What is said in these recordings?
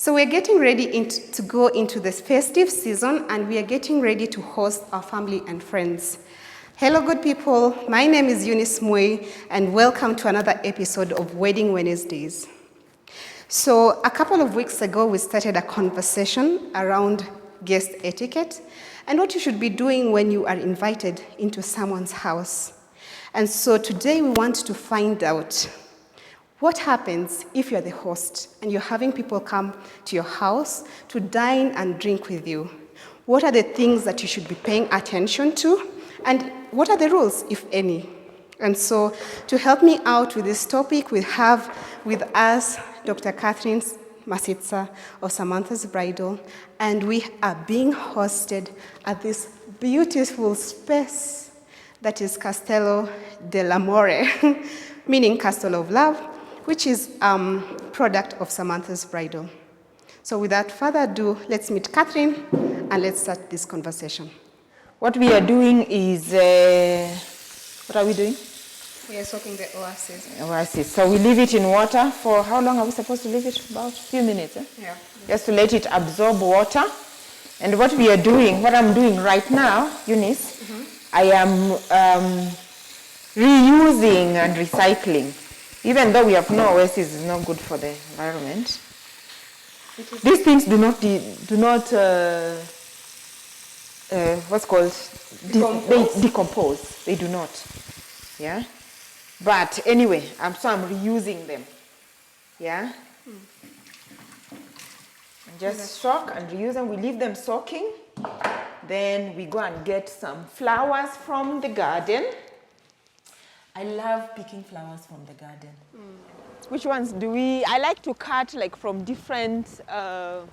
So we're getting ready to go into this festive season, and we are getting ready to host our family and friends. Hello, good people. My name is Eunice Mui, and welcome to another episode of Wedding Wednesdays. So a couple of weeks ago, we started a conversation around guest etiquette and what you should be doing when you are invited into someone's house. And so today we want to find out what happens if you're the host and you're having people come to your house to dine and drink with you. What are the things that you should be paying attention to? And what are the rules, if any? And so to help me out with this topic, we have with us Dr. Catherine Masitsa of Samantha's Bridal, and we are being hosted at this beautiful space that is Castello Dellamore, meaning Castle of Love, which is product of Samantha's Bridal. So without further ado, let's meet Catherine and let's start this conversation. What we are doing is, what are we doing? We are soaking the Oasis. Oasis. So we leave it in water for, how long are we supposed to leave it? About a few minutes, eh? Yeah. Just to let it absorb water. And what we are doing, what I'm doing right now, Eunice, I am reusing and recycling. Even though we have no Oasis is not good for the environment. These things do not what's called decompose. They do not. Yeah. But anyway, I'm reusing them. Yeah. And just soak and reuse them. We leave them soaking. Then we go and get some flowers from the garden. I love picking flowers from the garden. Which ones do we? I like to cut like from different. And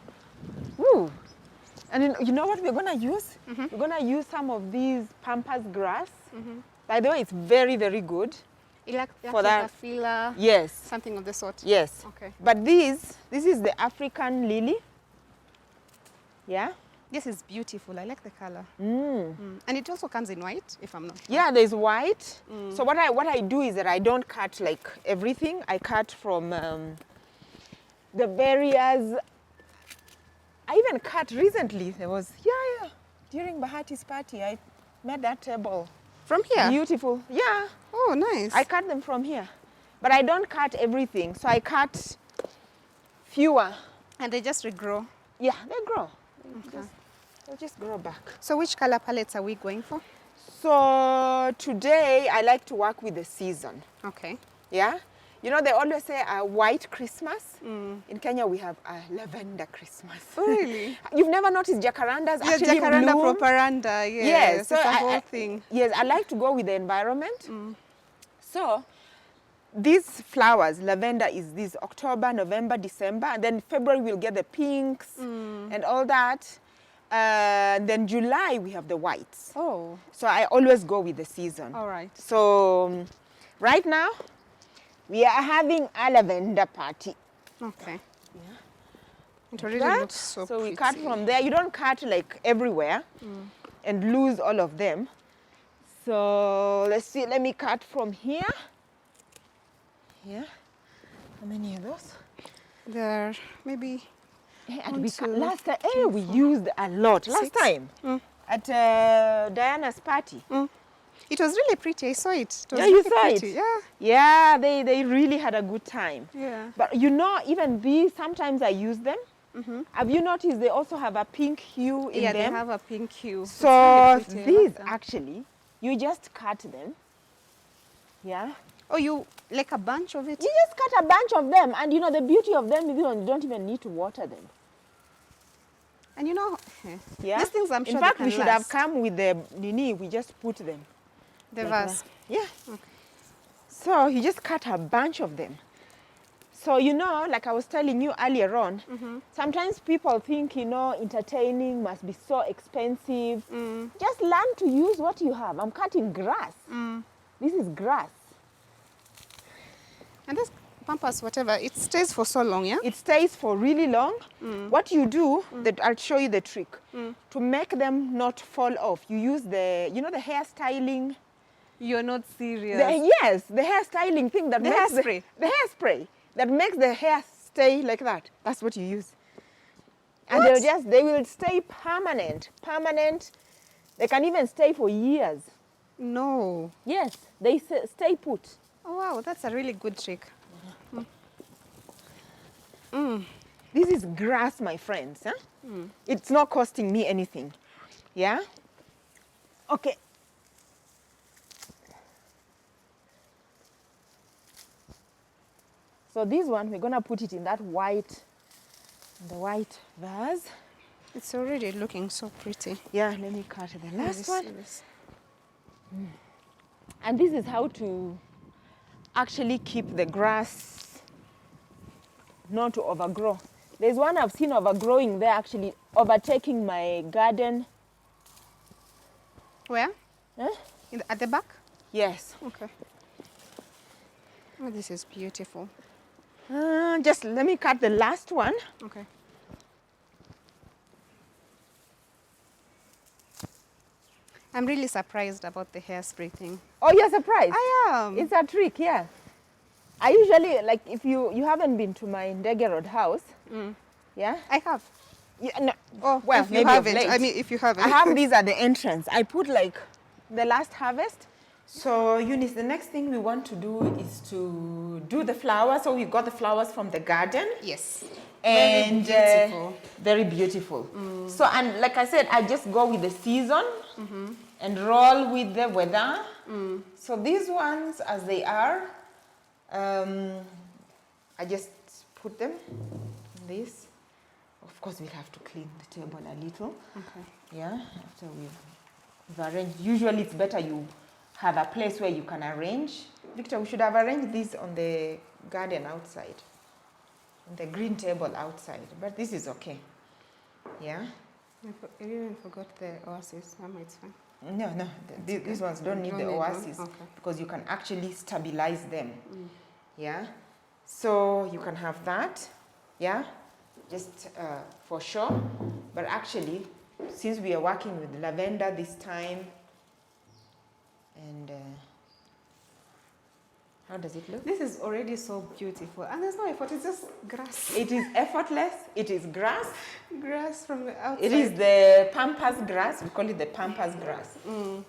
you know what we're gonna use? We're gonna use some of these pampas grass. By the way, it's very, very good. For that fila, yes, something of the sort. Yes. Okay. But this is the African lily. Yeah. This is beautiful. I like the color. And it also comes in white, if I'm not wrong. Yeah, there's white. So what I do is that I don't cut like everything. I cut from the various. I even cut recently. There was during Bahati's party. I made that table. From here? Beautiful. Yeah. Oh, nice. I cut them from here. But I don't cut everything. So I cut fewer. And they just regrow? Yeah, they grow. Okay. They'll just grow back. So which color palettes are we going for? So today I like to work with the season. Okay. Yeah? You know, they always say a white Christmas. In Kenya, we have a lavender Christmas. Oh, really? You've never noticed jacarandas actually jacaranda bloom? proparanda, yes. Yes. So it's a whole thing. Yes, I like to go with the environment. So these flowers, lavender is this October, November, December, and then February we'll get the pinks and all that. Then July we have the whites. Oh. So I always go with the season. All right. So right now we are having a lavender party. Okay. Yeah. It already looks so pretty. We cut from there. You don't cut like everywhere and lose all of them. So let's see, let me cut from here. Yeah. How many are those? There are maybe last time, we used a lot. Last time at Diana's party. It was really pretty. I saw it. It was yeah, you really saw pretty. it. Yeah. Yeah, they really had a good time. Yeah. But you know, even these, sometimes I use them. Have you noticed they also have a pink hue in them? Yeah, they have a pink hue. So really these actually, you just cut them. Yeah. Oh, you like a bunch of it? You just cut a bunch of them, and you know the beauty of them is you don't even need to water them. And you know, yeah, these things I'm sure in fact they we can should last. have come with the nini. We just put them. The like vase. that. Yeah. Okay. So you just cut a bunch of them. So you know, like I was telling you earlier on, sometimes people think, you know, entertaining must be so expensive. Just learn to use what you have. I'm cutting grass. This is grass. And this pampas, whatever, it stays for so long, yeah? It stays for really long. What you do, that I'll show you the trick. To make them not fall off, you use the, you know, the hair styling. You're not serious. Yes, the hair styling thing that The makes hairspray. the hairspray that makes the hair stay like that. That's what you use. And What? they will stay permanent. They can even stay for years. No. Yes, they stay put. Oh, wow, that's a really good trick. This is grass, my friends. Huh? It's not costing me anything. Yeah? Okay. So this one, we're going to put it in the white vase. It's already looking so pretty. Yeah, let me cut the last one. This. And this is how to actually keep the grass not to overgrow. There's one I've seen overgrowing there, actually overtaking my garden. Where? Huh? At the back? Yes. Okay. Oh, this is beautiful. Just let me cut the last one. Okay. I'm really surprised about the hairspray thing. Oh, you're surprised? I am. It's a trick, yeah. I usually, like, if you haven't been to my Ndege Road house, yeah? I have. Yeah, no. Oh, well, if you maybe haven't. of late. I mean, if you haven't. I have these at the entrance. I put like the last harvest. So Eunice, the next thing we want to do is to do the flowers. So we got the flowers from the garden. Yes. And very beautiful. Very beautiful. So, and like I said, I just go with the season and roll with the weather. So these ones, as they are, I just put them in this. Of course, we'll have to clean the table a little. Okay. Yeah, after we've arranged. Usually it's better you have a place where you can arrange. Victor, we should have arranged this on the garden outside, on the green table outside, but this is okay. Yeah? I even forgot the Oasis. It's fine. No, these ones don't need the Oasis because you can actually stabilize them. Yeah? So you can have that. Yeah? Just for sure. But actually, since we are working with lavender this time, and how does it look? This is already so beautiful. And there's no effort. It's just grass. It is effortless. It is grass. Grass from the outside. It is the pampas grass. We call it the pampas grass.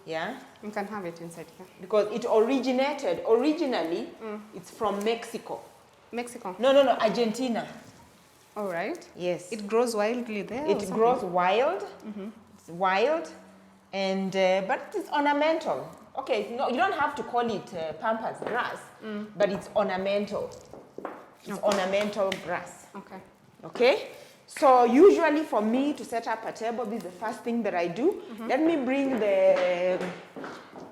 Yeah? You can have it inside here. Because it originally, it's from Mexico. Mexico? No, Argentina. All right. Yes. It grows wildly there? It grows wild. It's wild. And, but it's ornamental. Okay, no, you don't have to call it pampas grass, but it's ornamental. It's ornamental grass. Okay. Okay? So usually for me to set up a table, this is the first thing that I do. Let me bring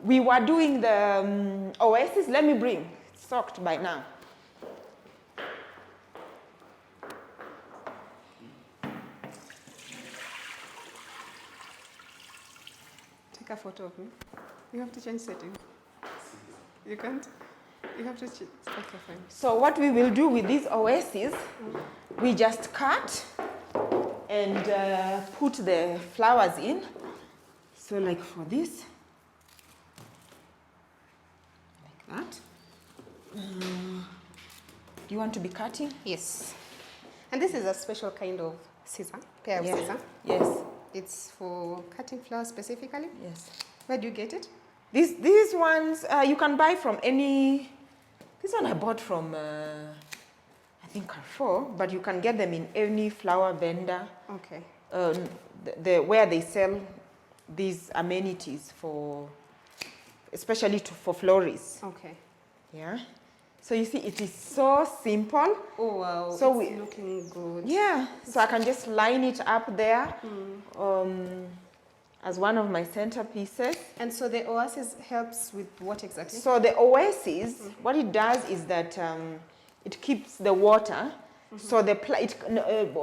we were doing the Oasis. Let me bring, it's soaked by now. Take a photo of me. You have to change setting. You can't? You have to change. Okay, fine. So what we will do with these Oasis, we just cut and put the flowers in. So like for this, like that. Do you want to be cutting? Yes. And this is a special kind of scissor, pair of scissor. Yes. It's for cutting flowers specifically. Yes. Where do you get it? These ones you can buy from any. This one I bought from I think Carrefour, but you can get them in any flower vendor. Okay. Where they sell these amenities for, especially for florists. Okay. Yeah. So you see, it is so simple. Oh wow! So it's looking good. Yeah. So I can just line it up there as one of my centerpieces. And so the Oasis helps with what exactly? So the Oasis, what it does is that it keeps the water. So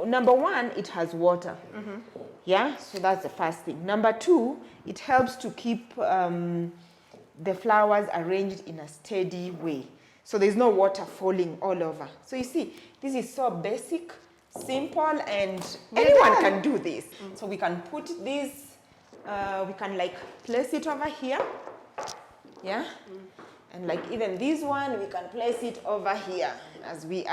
number one, it has water. Yeah. So that's the first thing. Number two, it helps to keep the flowers arranged in a steady way. So there's no water falling all over. So you see, this is so basic, simple, and anyone can do this. So we can put this, we can like place it over here. Yeah? And like even this one, we can place it over here as we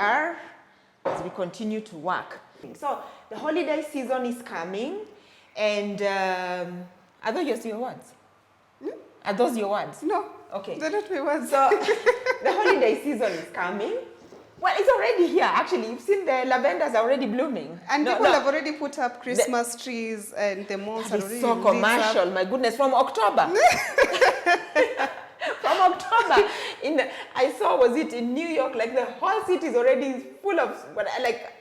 continue to work. So the holiday season is coming, and are those your words? Are those your words? No. Okay. They're not my words. So the holiday season is coming. Well, it's already here, actually. You've seen the lavenders are already blooming. And people have already put up Christmas trees, and the malls are already so commercial, my goodness, from October. From October. I saw, was it in New York, like the whole city is already full of, like,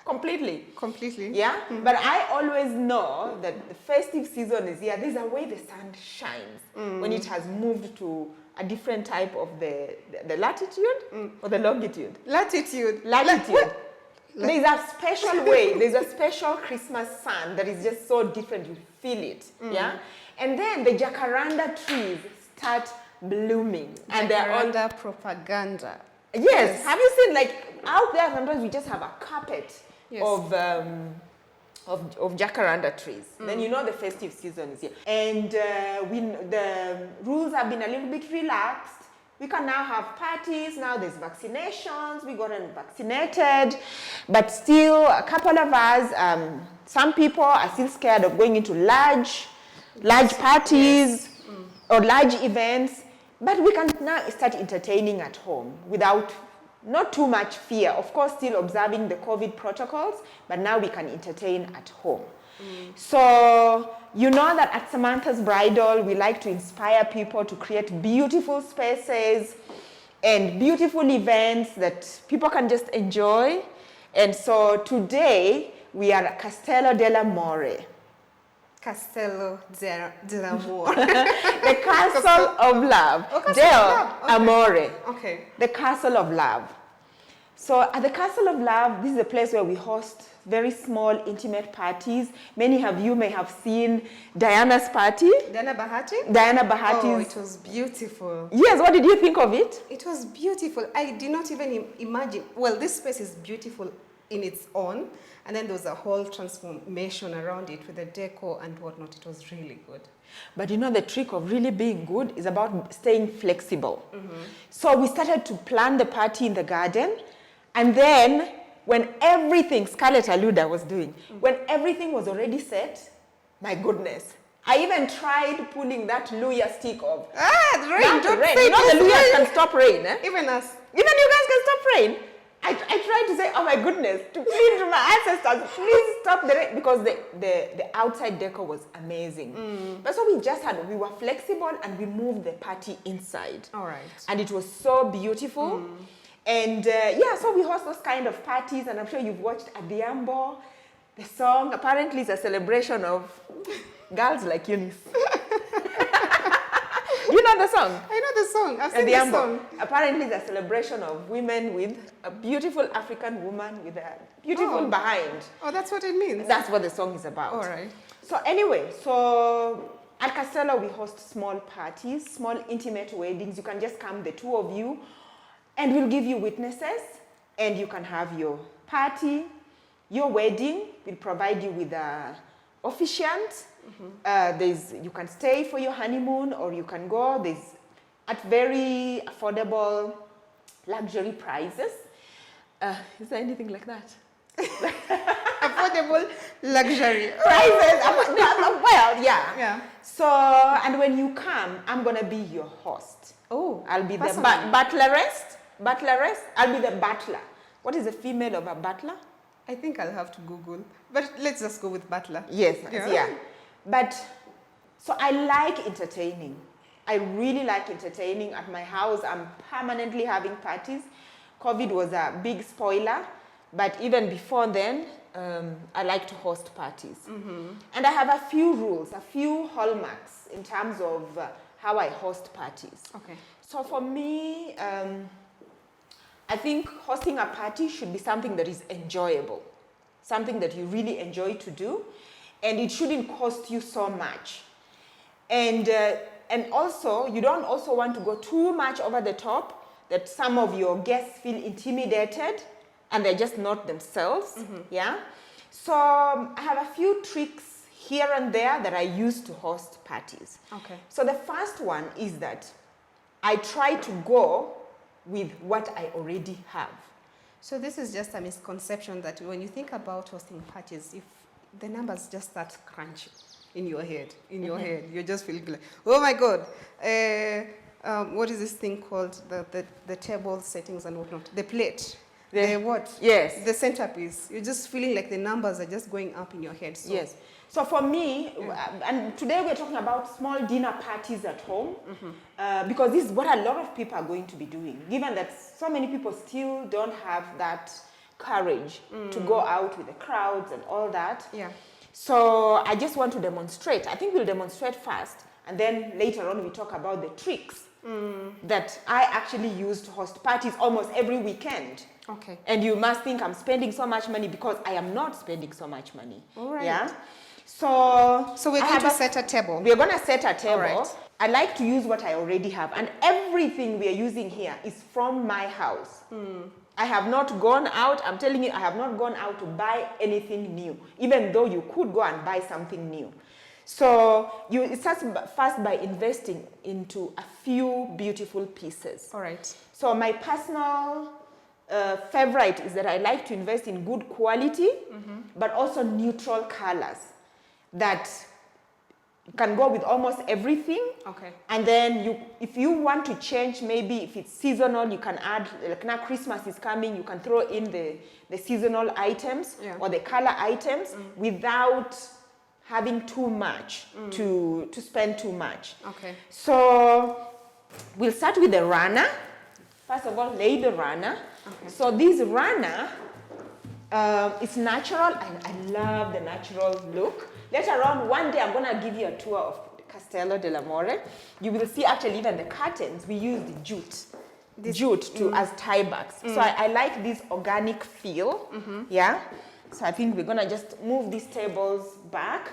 completely. Completely. Yeah? But I always know that the festive season is here. There's a way the sun shines when it has moved to a different type of the latitude or the longitude. Latitude. There's a special way. There's a special Christmas sun that is just so different. You feel it. Yeah? And then the jacaranda trees start blooming. And they're all propaganda. Yes. Have you seen, like, out there sometimes we just have a carpet of jacaranda trees. Then you know the festive season is here. And the rules have been a little bit relaxed. We can now have parties. Now there's vaccinations. We got vaccinated. But still, a couple of us, some people are still scared of going into large parties or large events. But we can now start entertaining at home without not too much fear. Of course, still observing the COVID protocols, but now we can entertain at home. So, you know that at Samantha's Bridal, we like to inspire people to create beautiful spaces and beautiful events that people can just enjoy. And so today, we are at Castello Dellamore. Castello Dellamore. The Castle of Love. Amore. Okay. The Castle of Love. So at the Castle of Love, this is a place where we host very small, intimate parties. Many of you may have seen Diana's party. Diana Bahati? Diana Bahati's. Oh, it was beautiful. Yes, what did you think of it? It was beautiful. I did not even imagine. Well, this space is beautiful in its own. And then there was a whole transformation around it with the decor and whatnot. It was really good. But you know, the trick of really being good is about staying flexible. So we started to plan the party in the garden. And then when everything, Scarlett Aluda was doing, when everything was already set, my goodness. I even tried pulling that Luya stick off. The rain. Don't rain. You know the Luyas can stop rain. Eh? Even us. Even you guys can stop rain. I tried to say, oh my goodness, to please to my ancestors, please stop the rain, because the outside decor was amazing. But so we were flexible and we moved the party inside. All right. And it was so beautiful. And so we host those kind of parties, and I'm sure you've watched Adiambo. The song apparently is a celebration of girls like Eunice. You know the song? I know the song. I've seen the song. Apparently, it's a celebration of women with a beautiful African woman with a beautiful behind. Oh, that's what it means? That's what the song is about. All right. So anyway, so at Castello, we host small parties, small intimate weddings. You can just come, the two of you, and we'll give you witnesses, and you can have your party, your wedding. We'll provide you with a officiant. You can stay for your honeymoon, or you can go. There's at very affordable luxury prices. Is there anything like that? Affordable luxury prices. Well, yeah. Yeah. So, and when you come, I'm gonna be your host. Oh, I'll be the butleress. I'll be the butler. What is the female of a butler? I think I'll have to Google. But let's just go with butler. Yes, yeah. But, so I like entertaining. I really like entertaining. At my house, I'm permanently having parties. COVID was a big spoiler. But even before then, I like to host parties. And I have a few rules, a few hallmarks in terms of how I host parties. Okay. So for me, I think hosting a party should be something that is enjoyable, something that you really enjoy to do, and it shouldn't cost you so much. And also, you don't also want to go too much over the top that some of your guests feel intimidated and they're just not themselves. Yeah. So I have a few tricks here and there that I use to host parties. Okay. So the first one is that I try to go with what I already have. So this is just a misconception that when you think about hosting parties, if the numbers just start crunching in your head, you just feel like, oh my God, what is this thing called? The table settings and whatnot. The plate. The what? Yes. The centerpiece. You're just feeling like the numbers are just going up in your head. So. Yes. So for me, and today we're talking about small dinner parties at home, because this is what a lot of people are going to be doing, given that so many people still don't have that courage to go out with the crowds and all that. Yeah. So I just want to demonstrate. I think we'll demonstrate first, and then later on we talk about the tricks that I actually use to host parties almost every weekend. Okay. And you must think I'm spending so much money, because I am not spending so much money. All right. Yeah. So we're going to set a table. We're going to set a table. Right. I like to use what I already have, and everything we are using here is from my house. I have not gone out, I'm telling you, I have not gone out to buy anything new, even though you could go and buy something new. So it starts first by investing into a few beautiful pieces. All right. So my personal favorite is that I like to invest in good quality, but also neutral colors that can go with almost everything. Okay. And then if you want to change, maybe if it's seasonal, you can add, like now Christmas is coming, you can throw in the seasonal items or the color items without having too much to spend too much. Okay. So we'll start with the runner. First of all, lay the runner. Okay. So this runner, it's natural, and I love the natural look. Later on, one day, I'm going to give you a tour of Castello Dellamore. You will see actually even the curtains, we use the jute. As tie backs. So I like this organic feel. Yeah. So I think we're going to just move these tables back.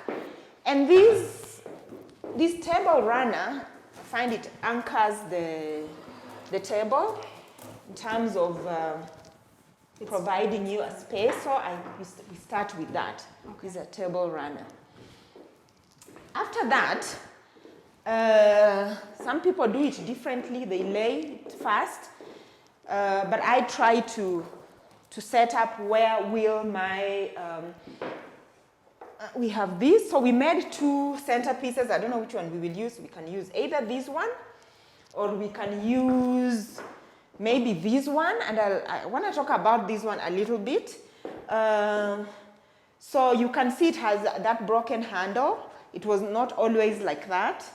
And this table runner, I find it anchors the table in terms of providing you a space. So we start with that. Okay. This is a table runner. After that, some people do it differently. They lay it first. But I try to set up where will my, we have this. So we made two centerpieces. I don't know which one we will use. We can use either this one, or we can use maybe this one. And I want to talk about this one a little bit. So you can see it has that broken handle. It was not always like that.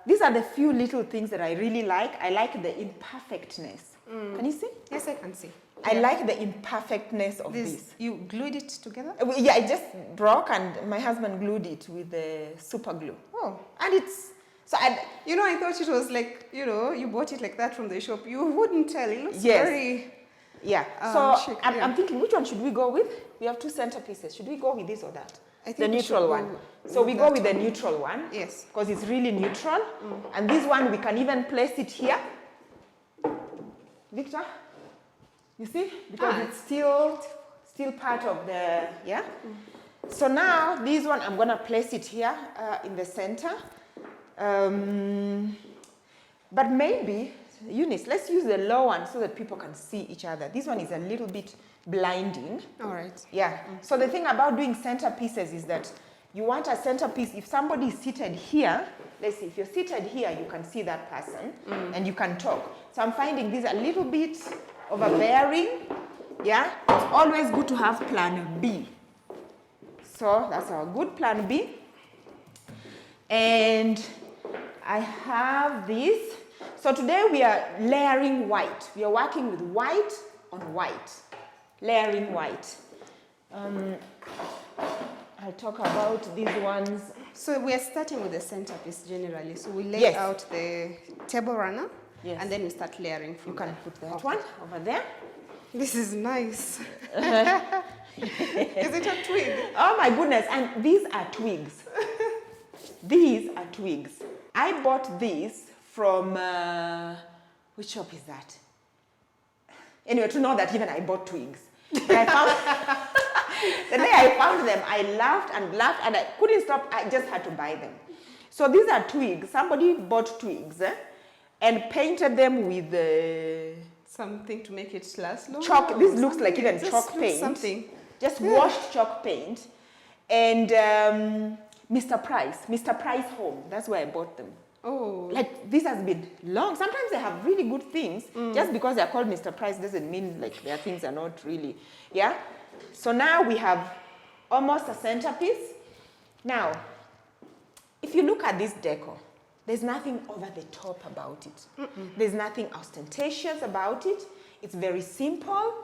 These are the few little things that I really like. I like the imperfectness. Can you see? Yes, I can see. I like the imperfectness of this. You glued it together? Yeah, it just broke, and my husband glued it with the super glue. Oh. And it's, so I thought it was like, you bought it like that from the shop. You wouldn't tell. It looks very... Yeah. So I'm thinking, which one should we go with? We have two centerpieces. Should we go with this or that? I think the neutral one. So we go with the neutral one. Yes. Because it's really neutral. And this one, we can even place it here. Victor, you see? Because it's still part of the, yeah? So now, this one, I'm going to place it here in the center. But maybe, Eunice, let's use the low one so that people can see each other. This one is a little bit blinding. All right. Yeah. So the thing about doing centerpieces is that you want a centerpiece. If somebody is seated here, let's see, if you're seated here, you can see that person and you can talk. So I'm finding this a little bit overbearing. Yeah. It's always good to have plan B. So that's our good plan B. And I have this. So today we are layering white. We are working with white on white. Layering white. I'll talk about these ones. So we are starting with the centerpiece generally. So we lay out the table runner, and then we start layering from there. You can put that one over there. This is nice. Is it a twig? Oh my goodness, and these are twigs. These are twigs. I bought these from, which shop is that? Anyway, to know that even I bought twigs. And I found, the day I found them, I laughed and laughed, and I couldn't stop. I just had to buy them. So these are twigs. Somebody bought twigs and painted them with something to make it last longer. Chalk. This looks like even Just chalk looks paint. Something. Just washed chalk paint. And Mr. Price Home. That's where I bought them. Oh. Like, this has been long. Sometimes they have really good things. Just because they're called Mr. Price doesn't mean like their things are not really. Yeah? So now we have almost a centerpiece. Now, if you look at this decor, there's nothing over the top about it. There's nothing ostentatious about it. It's very simple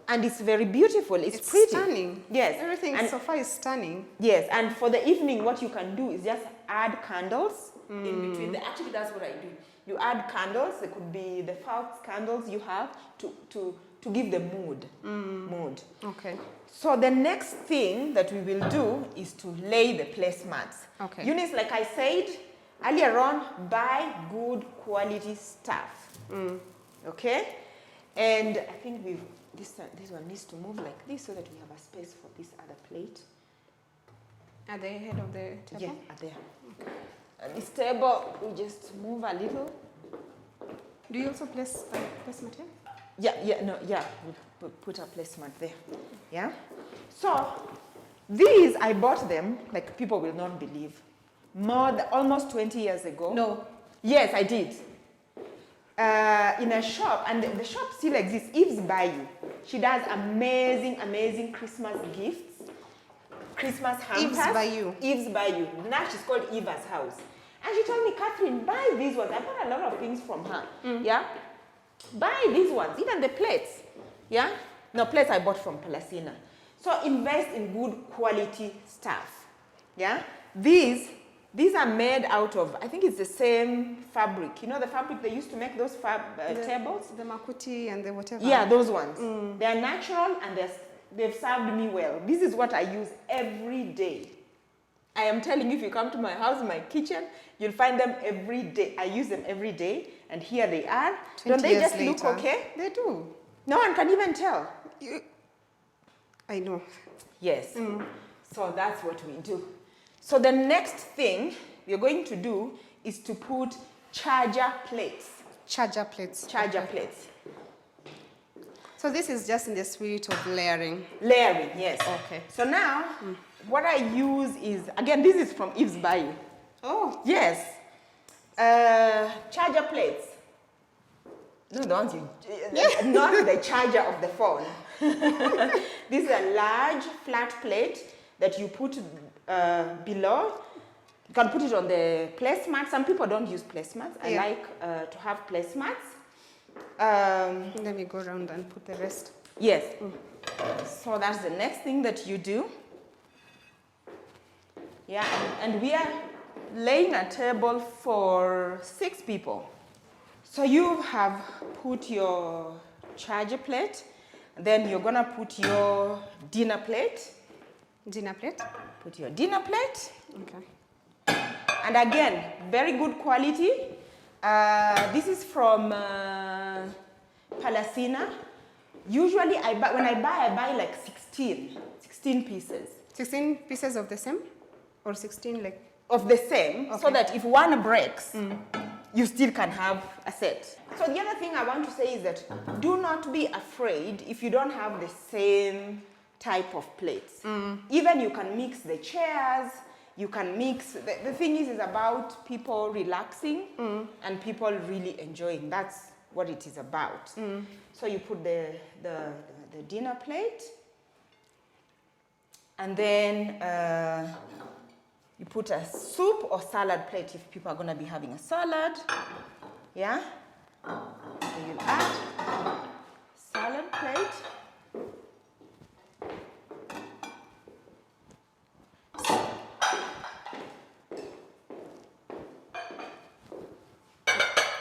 and it's very beautiful. It's pretty. Stunning. Yes. Everything so far is stunning. Yes, and for the evening, what you can do is just add candles in between. Actually, that's what I do. You add candles. It could be the false candles you have to give the mood. Okay. So the next thing that we will do is to lay the placemats. Okay. Eunice, like I said earlier on, buy good quality stuff. Okay? And I think this one needs to move like this so that we have a space for this other plate. At the head of the table? Yeah, at there. Okay. And this table, we just move a little. Do you also place material? Yeah, we put a placement there. Yeah? So, these, I bought them, like people will not believe, almost 20 years ago. No. Yes, I did. In a shop, and the shop still exists, Eve's Bayou. She does amazing Christmas gifts, Christmas hampers. Eve's Bayou. Eve's Bayou. Now she's called Eva's House. And she told me, Catherine, buy these ones. I bought a lot of things from her. Yeah? Buy these ones, even the plates. Yeah? No, plates I bought from Palacina. So invest in good quality stuff. Yeah? These are made out of, I think it's the same fabric. You know the fabric they used to make those tables? The makuti and the whatever. Yeah, those ones. They are natural and they've served me well. This is what I use every day. I am telling you, if you come to my house, my kitchen, you'll find them every day. I use them every day, and here they are. Don't they just look okay? They do. No one can even tell. I know. Yes. So that's what we do. So the next thing we're going to do is to put charger plates. Charger plates. Charger plates. So this is just in the spirit of layering. Layering, yes. Okay. So now, what I use is, again, this is from Eve's Bayou. Oh. Yes. Charger plates. No, the ones not the charger of the phone. This is a large flat plate that you put below. You can put it on the placemat. Some people don't use placemats. I like to have placemats. Let me go around and put the rest. Yes. So that's the next thing that you do. Yeah, and we are laying a table for 6 people. So you have put your charger plate, and then you're gonna put your dinner plate. Dinner plate? Put your dinner plate. Okay. And again, very good quality. This is from Palacina. Usually when I buy like 16 pieces. 16 pieces of the same? Or 16 like? Of the same, so that if one breaks, you still can have a set. So the other thing I want to say is that do not be afraid if you don't have the same type of plates. Even you can mix the chairs, you can mix, the thing is about people relaxing and people really enjoying. That's what it is about. So you put the dinner plate, and then you put a soup or salad plate if people are going to be having a salad. Yeah? So you add salad plate.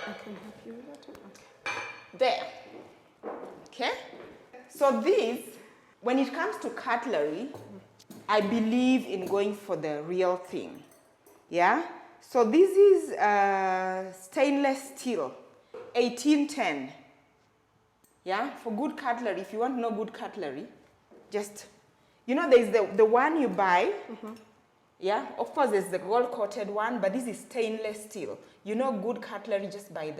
I can help you with that. Okay. There. Okay? So this, when it comes to cutlery, I believe in going for the real thing. Yeah? So this is stainless steel, 1810. Yeah? For good cutlery, if you want to know good cutlery, just, you know, there's the one you buy. Yeah? Of course, there's the gold-coated one, but this is stainless steel. You know good cutlery just by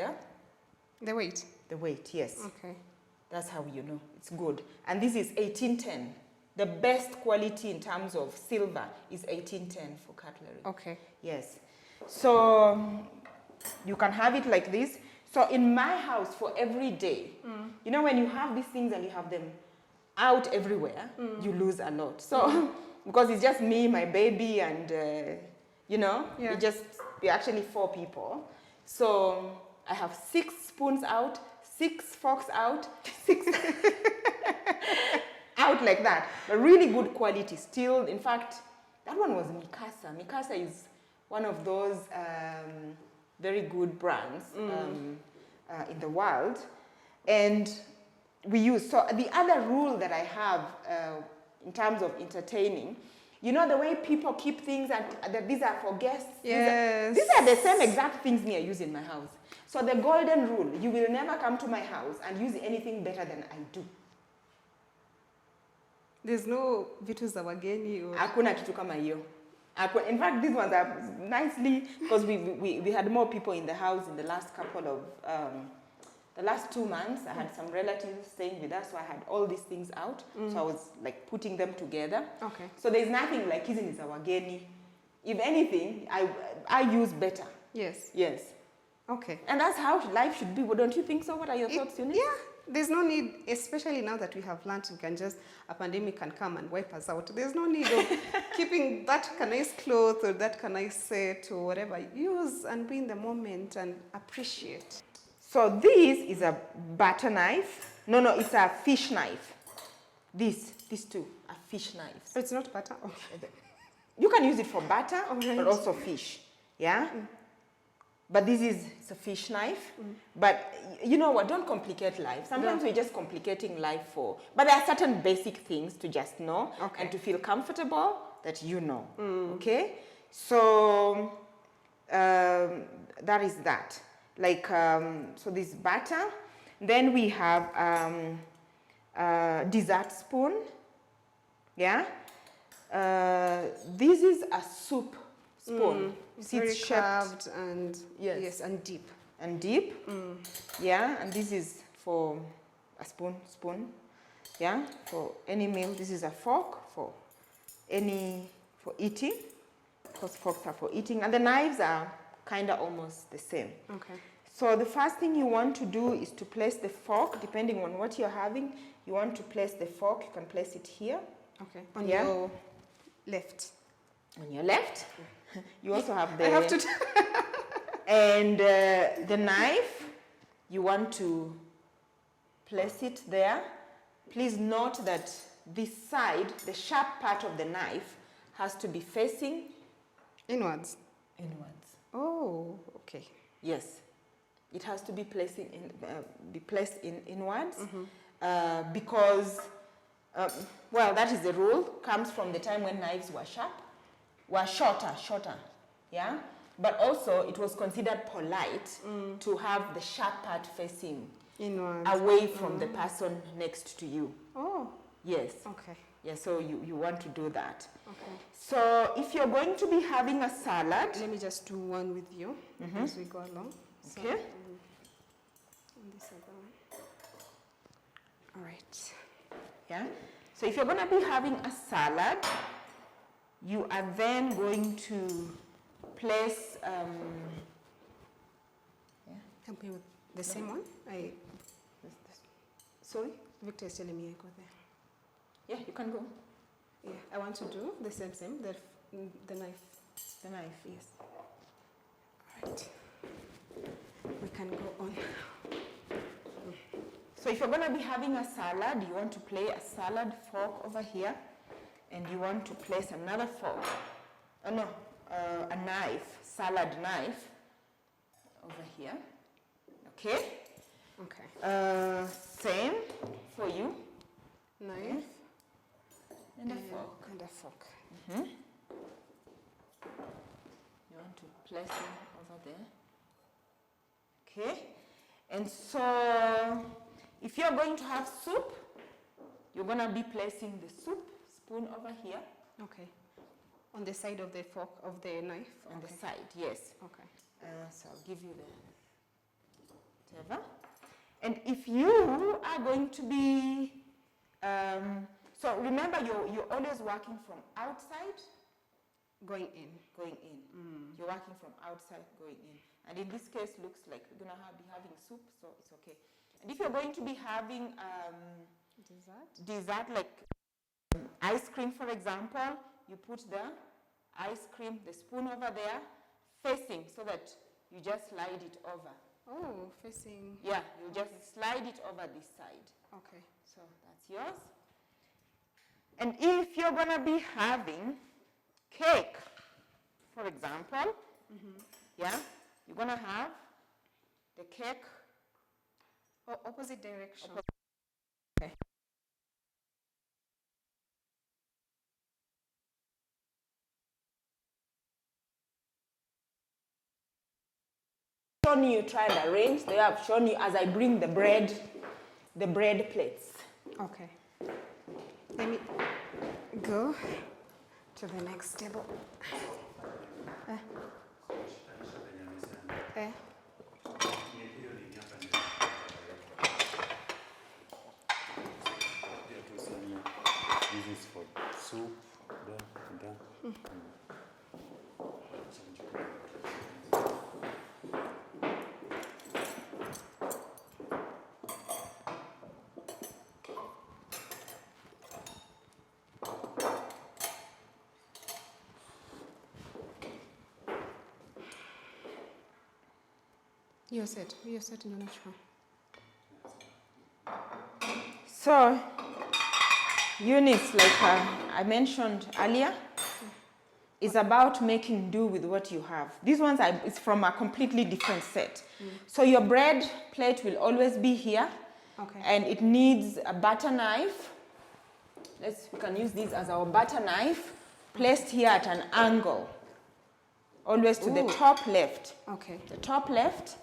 the weight. The weight, yes. Okay. That's how you know it's good. And this is 1810. The best quality in terms of silver is 1810 for cutlery. Okay. Yes. So you can have it like this. So in my house, for every day, you know, when you have these things and you have them out everywhere, you lose a lot. So because it's just me, my baby, and you know, we're actually 4 people. So I have 6 spoons out, 6 forks out, 6 out like that. But really good quality still. In fact, that one was Mikasa. Mikasa is one of those very good brands in the world. And we use, so the other rule that I have in terms of entertaining, you know the way people keep things and that these are for guests? Yes. These are the same exact things me I use in my house. So the golden rule, you will never come to my house and use anything better than I do. There's no vitu za wageni or... Hakuna kitu kama hiyo. In fact, these ones are nicely, because we had more people in the house in the last couple of, the last 2 months. I had some relatives staying with us, so I had all these things out. So I was like putting them together. Okay. So there's nothing like hizi ni za wageni. If anything, I use better. Yes. Yes. Okay. And that's how life should be. Well, don't you think so? What are your thoughts, Eunice? Yeah. There's no need, especially now that we have learned we can just, a pandemic can come and wipe us out. There's no need of keeping that nice cloth or that nice set or whatever. Use and be in the moment and appreciate. So this is a butter knife. No, it's a fish knife. These two are fish knives. So it's not butter? Okay. You can use it for butter, right. but also fish. Yeah? But this is a fish knife. But you know what? Don't complicate life. Sometimes we're just complicating life for... But there are certain basic things to just know and to feel comfortable that you know. Okay? So that is that. Like, so this butter. Then we have dessert spoon. Yeah? This is a soup spoon. It's very curved and yes, and deep. And deep. Yeah, and this is for a spoon. Yeah, for any meal. This is a fork for eating. Because forks are for eating. And the knives are kind of almost the same. Okay. So the first thing you want to do is to place the fork, depending on what you're having. You want to place the fork, you can place it here. Okay. On your left. On your left. You also have the... I have to... and the knife, you want to place it there. Please note that this side, the sharp part of the knife, has to be facing... Inwards. Inwards. Oh, okay. Yes. It has to be placed inwards because, well, that is the rule. Comes from the time when knives were shorter, yeah? But also, it was considered polite to have the sharp part facing inwards, away from the person next to you. Oh. Yes. Okay. Yeah, so you want to do that. Okay. So if you're going to be having a salad... Let me just do one with you as we go along. Okay. So, and this other one. All right. Yeah. So if you're going to be having a salad, you are then going to place... Help me with the same one. Sorry? Victor is telling me I go there. Yeah, you can go. Yeah, I want to do the same, the knife. The knife, yes. All right. We can go on. So if you're going to be having a salad, you want to place a salad fork over here, and you want to place another fork. A knife, salad knife, over here. Okay? Okay. Same for you. Knife. And a fork. And a fork. You want to place them over there. Okay. And so, if you're going to have soup, you're going to be placing the soup spoon over here. Okay. On the side of the fork, of the knife? On the side, yes. Okay. So I'll give you the whatever. And if you are going to be, so remember you're always working from outside, Going in. going in. You're working from outside, going in. And in this case, looks like we're going to be having soup, so it's okay. And if you're going to be having dessert like ice cream, for example, you put the ice cream, the spoon over there, facing, so that you just slide it over. Oh, facing. Yeah, you just slide it over this side. Okay. So that's yours. And if you're going to be having cake, for example, yeah, you're going to have the cake. Opposite direction. Okay. Shown you try and arrange. They have shown you as I bring the bread plates. Okay. Let me go to the next table. This is for soup. You're set in your natural. So, Eunice, like I mentioned earlier, is about making do with what you have. These ones is from a completely different set. So your bread plate will always be here. Okay. And it needs a butter knife. We can use this as our butter knife, placed here at an angle. Always to the top left. Okay. The top left.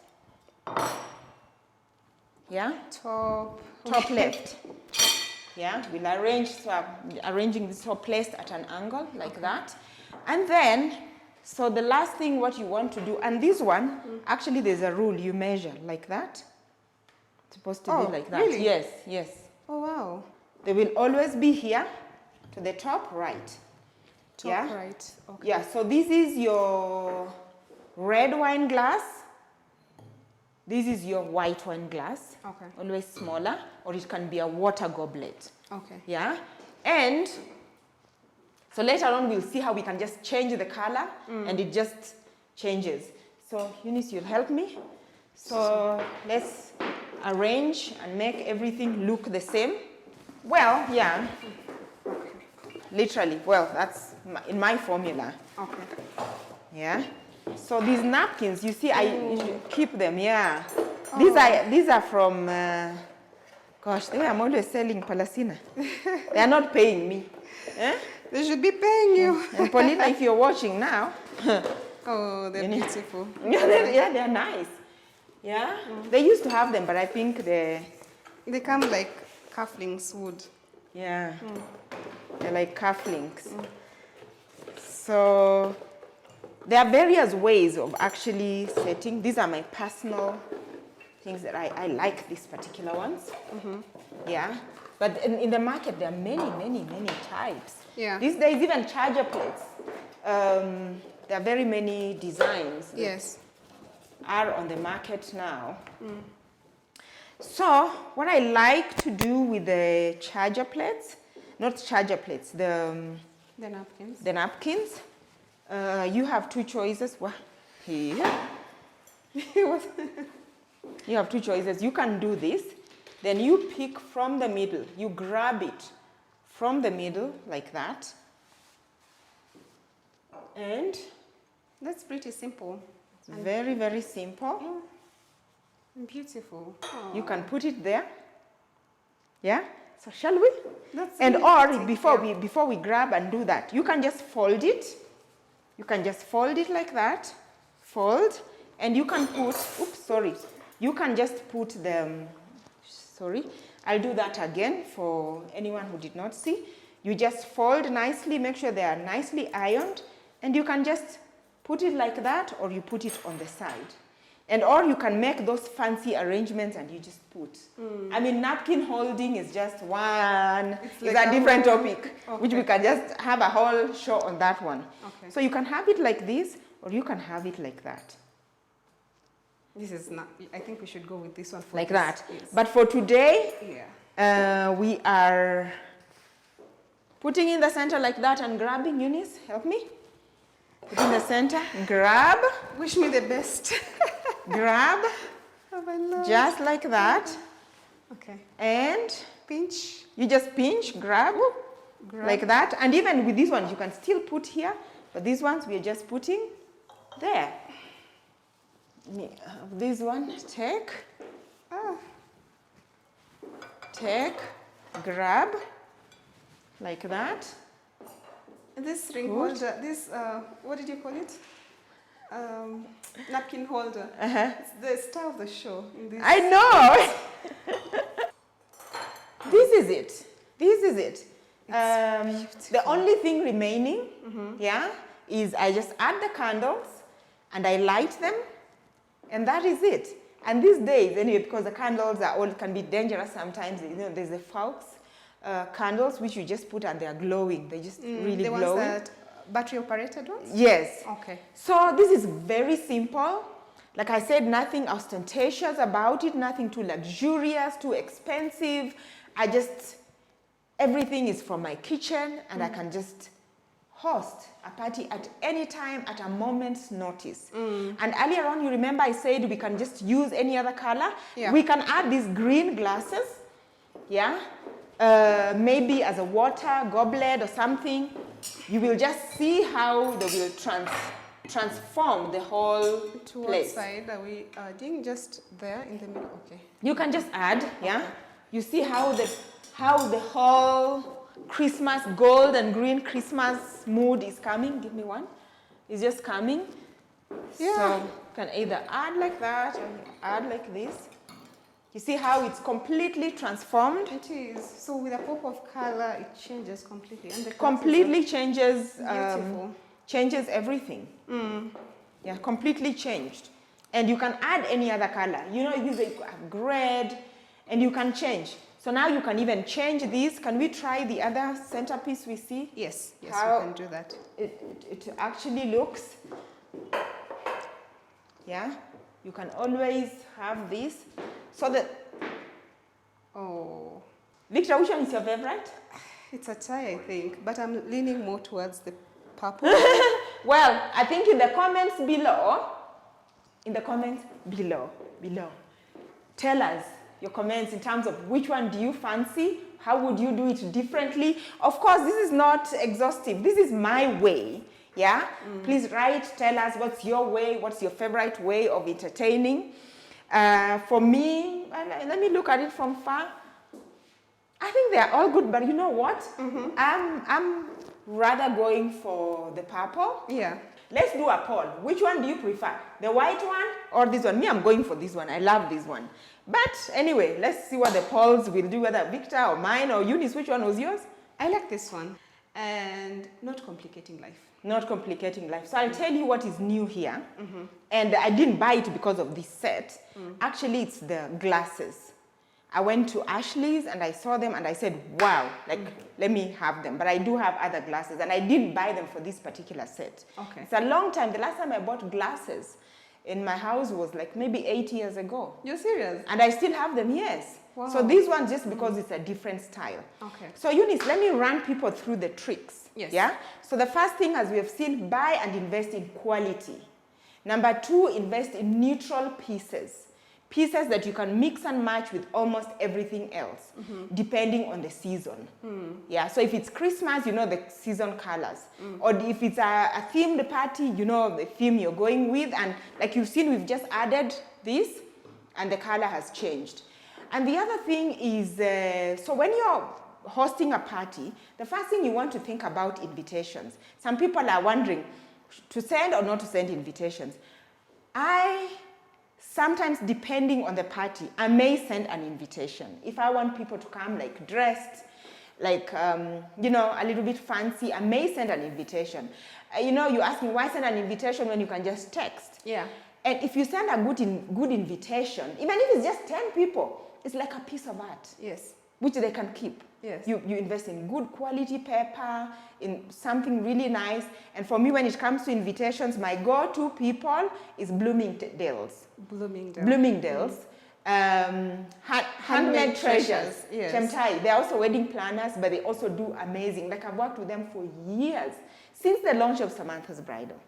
Yeah? Top Left. Yeah, we'll arrange, so I'm arranging this top placed at an angle like that. And then, so the last thing what you want to do, and this one, actually there's a rule, you measure like that. It's supposed to be like that. Really? Yes. Oh, wow. They will always be here to the top right. Top right. Okay. Yeah, so this is your red wine glass. This is your white wine glass. Okay. Always smaller, or it can be a water goblet. Okay. Yeah, and so later on we'll see how we can just change the color and it just changes. So Eunice, you'll help me. So let's arrange and make everything look the same. Well, yeah, literally. Well, that's in my formula. Okay. Yeah. So these napkins, you see, I usually keep them. Yeah. These are from. Gosh, I'm always selling Palasina. They are not paying me. Eh? They should be paying you. And Paulina, if you're watching now. Oh, they're beautiful. Yeah, they're nice. Yeah. They used to have them, but I think they come like cufflinks would. Yeah. They're like cufflinks. So there are various ways of actually setting. These are my personal things that I like, these particular ones. Yeah. But in the market, there are many types. Yeah. These days, even charger plates. There are very many designs. Yes. Are on the market now. So what I like to do with the charger plates, not charger plates, the napkins. The napkins. You have two choices. What? Here. You have two choices. You can do this. Then you pick from the middle. You grab it from the middle like that. And that's pretty simple. It's very, very simple. Beautiful. Aww. You can put it there. Yeah? So shall we? That's and really or before we grab and do that, you can just fold it. You can just fold it like that. Fold. And you can put, you can just put I'll do that again for anyone who did not see. You just fold nicely, make sure they are nicely ironed, and you can just put it like that or you put it on the side. And or you can make those fancy arrangements and you just put. I mean, napkin holding is just one. It's like a different topic, which we can just have a whole show on that one. Okay. So you can have it like this, or you can have it like that. This is not, I think we should go with this one for like this. that. Yes. But for today, we are putting in the center like that and grabbing. Eunice, help me. Put in the center, grab. Wish me the best. Grab, just like that. Okay. And pinch. You just pinch, grab, like that. And even with these ones, you can still put here. But these ones, we are just putting there. This one, take, grab, like that. This ring holder, this, what did you call it? Napkin holder. It's the star of the show. In this. I know. This is it. This is it. The only thing remaining, is I just add the candles and I light them, and that is it. And these days, anyway, because the candles are all can be dangerous sometimes. You know, there's the Faux candles which you just put and they are glowing. They just really glowing. The ones that battery operated ones? Yes. Okay. So this is very simple. Like I said, nothing ostentatious about it, nothing too luxurious, too expensive. Everything is from my kitchen, and I can just host a party at any time at a moment's notice. And earlier on, you remember I said we can just use any other color. Yeah. We can add these green glasses, maybe as a water goblet or something. You will just see how they will transform the whole place. Side are we adding? Just there in the middle? Okay. You can just add, You see how the whole Christmas, gold and green Christmas mood is coming. Give me one. It's just coming. Yeah. So you can either add like that or add like this. You see how it's completely transformed? It is. So with a pop of color, it changes completely. And the completely changes, beautiful. Changes everything. Yeah, completely changed. And you can add any other color. You know, you have red, and you can change. So now you can even change these. Can we try the other centerpiece we see? Yes, we can do that. It actually looks. Yeah, you can always have this. So that. Oh. Victor, which one is your favorite? It's a tie, I think, but I'm leaning more towards the purple. Well, I think in the comments below, tell us your comments in terms of which one do you fancy, how would you do it differently. Of course, this is not exhaustive. This is my way, Please tell us what's your way, what's your favorite way of entertaining. For me, let me look at it from far. I think they're all good, but you know what? I'm rather going for the purple. Yeah. Let's do a poll. Which one do you prefer? The white one or this one? Me, I'm going for this one. I love this one. But anyway, let's see what the polls will do, whether Victor or mine or Eunice. Which one was yours? I like this one. And not complicating life. Not complicating life. So I'll tell you what is new here. And I didn't buy it because of this set. Actually, it's the glasses. I went to Ashley's and I saw them and I said, wow, let me have them. But I do have other glasses and I didn't buy them for this particular set. Okay. It's a long time. The last time I bought glasses in my house was like maybe 8 years ago. You're serious? And I still have them, yes. Wow. So this one just because it's a different style. Okay. So Eunice, let me run people through the tricks. Yes. Yeah? So the first thing, as we have seen, buy and invest in quality. Number 2, invest in neutral pieces. Pieces that you can mix and match with almost everything else, depending on the season. Yeah, so if it's Christmas, you know the season colors. Or if it's a themed party, you know the theme you're going with. And like you've seen, we've just added this, and the color has changed. And the other thing is, so when you're hosting a party, the first thing you want to think about invitations. Some people are wondering to send or not to send invitations. Sometimes, depending on the party, I may send an invitation. If I want people to come like dressed, like, you know, a little bit fancy, I may send an invitation. You know, you're asking why send an invitation when you can just text? Yeah. And if you send a good invitation, even if it's just 10 people, it's like a piece of art. Yes. Which they can keep. Yes. You invest in good quality paper, in something really nice. And for me, when it comes to invitations, my go-to people is Bloomingdale's. Bloomingdale's. Handmade treasures. Yes. Chemtai. They're also wedding planners, but they also do amazing. Like, I've worked with them for years, since the launch of Samantha's Bridal.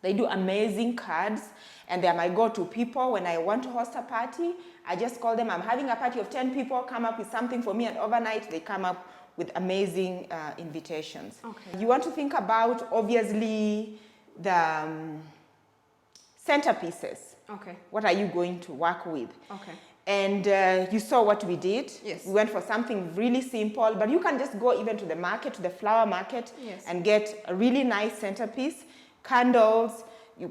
They do amazing cards, and they're my go-to people. When I want to host a party, I just call them. I'm having a party of 10 people, come up with something for me, and overnight they come up with amazing invitations. Okay. You want to think about, obviously, the centerpieces. Okay. What are you going to work with? Okay. And you saw what we did. Yes. We went for something really simple, but you can just go even to the market, to the flower market, yes, and get a really nice centerpiece, candles,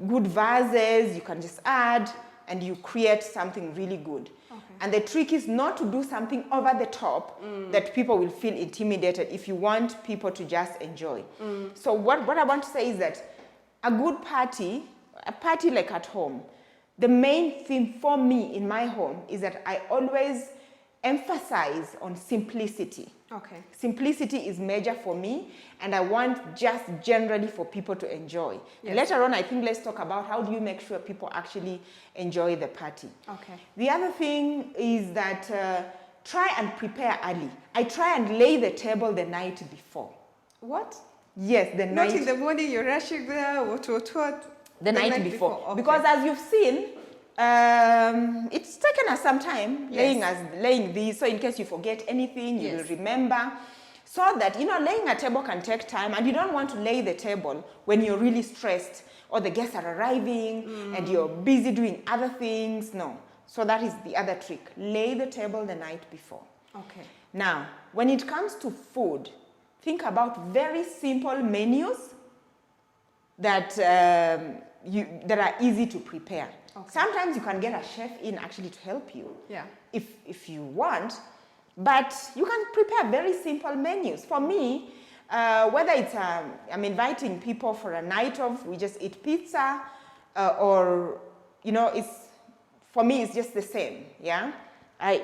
good vases, you can just add, and you create something really good. Okay. And the trick is not to do something over the top that people will feel intimidated if you want people to just enjoy. So what I want to say is that a good party, a party like at home, the main theme for me in my home is that I always emphasize on simplicity. Okay. Simplicity is major for me, and I want just generally for people to enjoy. Yes. Later on, I think let's talk about how do you make sure people actually enjoy the party. Okay. The other thing is that try and prepare early. I try and lay the table the night before. What? Yes, the night. Not in the morning, you're rushing there, what? The night before. Okay. Because as you've seen, it's taken us some time, yes, laying these, so in case you forget anything, you, yes, will remember. So that, laying a table can take time, and you don't want to lay the table when you're really stressed or the guests are arriving and you're busy doing other things. No. So that is the other trick. Lay the table the night before. Okay. Now, when it comes to food, think about very simple menus that, that are easy to prepare. Okay. Sometimes you can get a chef in actually to help you, yeah, if you want, but you can prepare very simple menus. For me, whether it's I'm inviting people for a night of, we just eat pizza, or it's, for me it's just the same. Yeah, I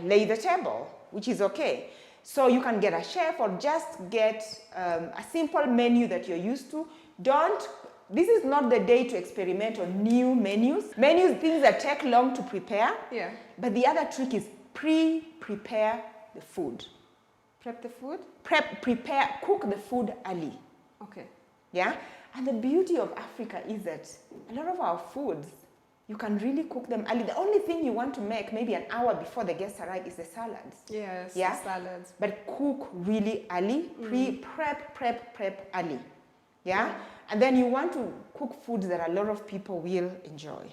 lay the table, which is okay. So you can get a chef or just get a simple menu that you're used to. This is not the day to experiment on new menus. Things that take long to prepare. Yeah. But the other trick is prepare the food. Prep the food? Cook the food early. Okay. Yeah? And the beauty of Africa is that a lot of our foods, you can really cook them early. The only thing you want to make maybe an hour before the guests arrive is the salads. Yes, yeah? The salads. But cook really early. Prep early. Yeah? And then you want to cook foods that a lot of people will enjoy.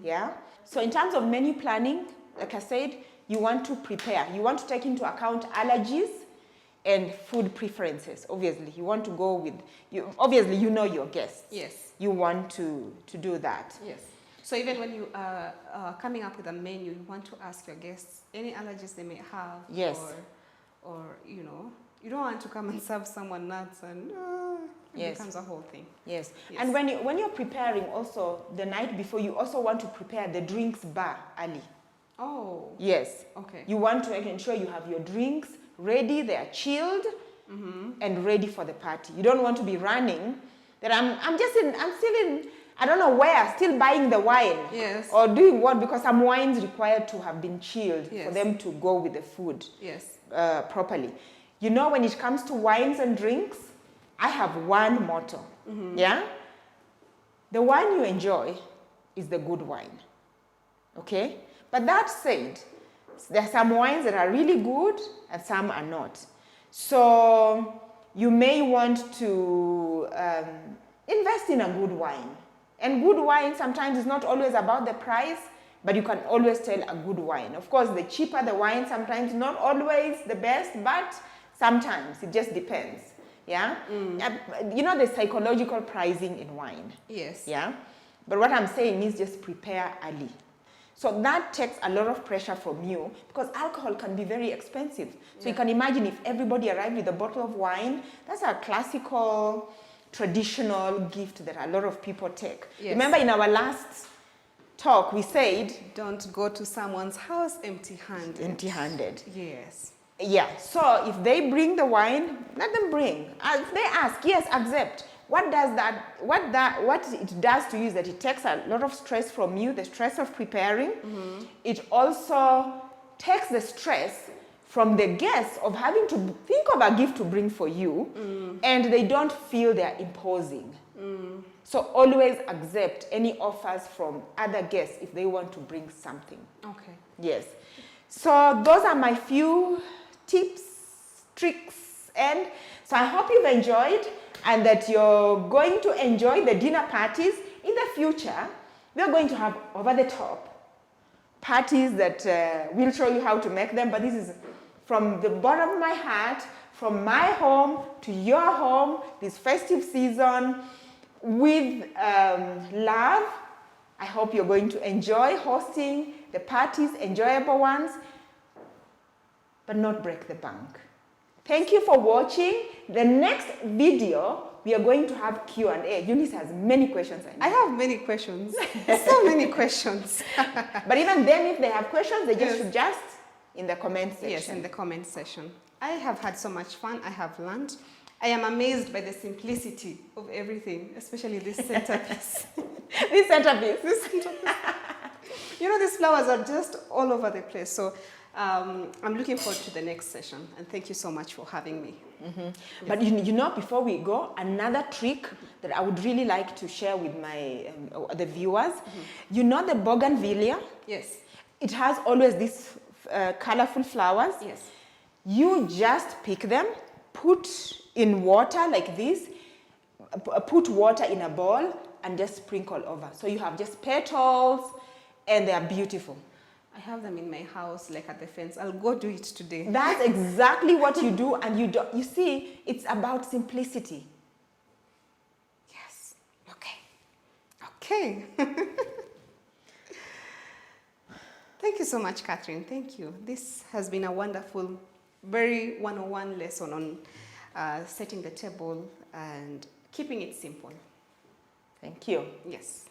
Yeah? So in terms of menu planning, like I said, you want to prepare. You want to take into account allergies and food preferences. Obviously, you want to go with, obviously you know your guests. Yes. You want to do that. Yes. So even when you are coming up with a menu, you want to ask your guests any allergies they may have. Yes. Or you don't want to come and serve someone nuts and it becomes a whole thing. Yes. And when you're preparing also the night before, you also want to prepare the drinks bar early. Oh. Yes. Okay. You want to ensure you have your drinks ready, they are chilled and ready for the party. You don't want to be running that I'm still in, I don't know where, still buying the wine. Yes. Or doing what, because some wines required to have been chilled for them to go with the food properly. When it comes to wines and drinks, I have one motto. Yeah? The wine you enjoy is the good wine. Okay? But that said, there are some wines that are really good and some are not. So you may want to invest in a good wine. And good wine sometimes is not always about the price, but you can always tell a good wine. Of course, the cheaper the wine, sometimes not always the best, but sometimes it just depends. Yeah? The psychological pricing in wine. Yes. Yeah? But what I'm saying is just prepare early. So that takes a lot of pressure from you, because alcohol can be very expensive. So you can imagine if everybody arrived with a bottle of wine, that's a classical traditional gift that a lot of people take. Yes. Remember in our last talk, we said, don't go to someone's house empty-handed. Empty-handed. Yes. Yeah, so if they bring the wine, let them bring. If they ask, yes, accept. What it does to you is that it takes a lot of stress from you, the stress of preparing. It also takes the stress from the guests of having to think of a gift to bring for you, and they don't feel they're imposing. So always accept any offers from other guests if they want to bring something. Okay. Yes. So those are my few tips, tricks, and so I hope you've enjoyed and that you're going to enjoy the dinner parties. In the future, we're going to have over-the-top parties that we'll show you how to make them, but this is from the bottom of my heart, from my home to your home, this festive season, with love. I hope you're going to enjoy hosting the parties, enjoyable ones, but not break the bank. Thank you for watching. The next video, we are going to have Q&A. Eunice has many questions. I have many questions. So many questions. But even then, if they have questions, they just suggest in the comment section. Yes, in the comment section. I have had so much fun. I have learned. I am amazed by the simplicity of everything, especially this centerpiece. This centerpiece. This centerpiece. You know, these flowers are just all over the place. So I'm looking forward to the next session. And thank you so much for having me. Yes. But you know, before we go, another trick that I would really like to share with my the viewers. You know the bougainvillea? Yes. It has always these colorful flowers. Yes. You just pick them, put in water like this, put water in a bowl and just sprinkle over. So you have just petals and they are beautiful. I have them in my house, like at the fence. I'll go do it today. That's exactly what you do, and you see, it's about simplicity. Yes. Okay. Okay. Thank you so much, Catherine. Thank you. This has been a wonderful, very one-on-one lesson on setting the table and keeping it simple. Thank you. Yes.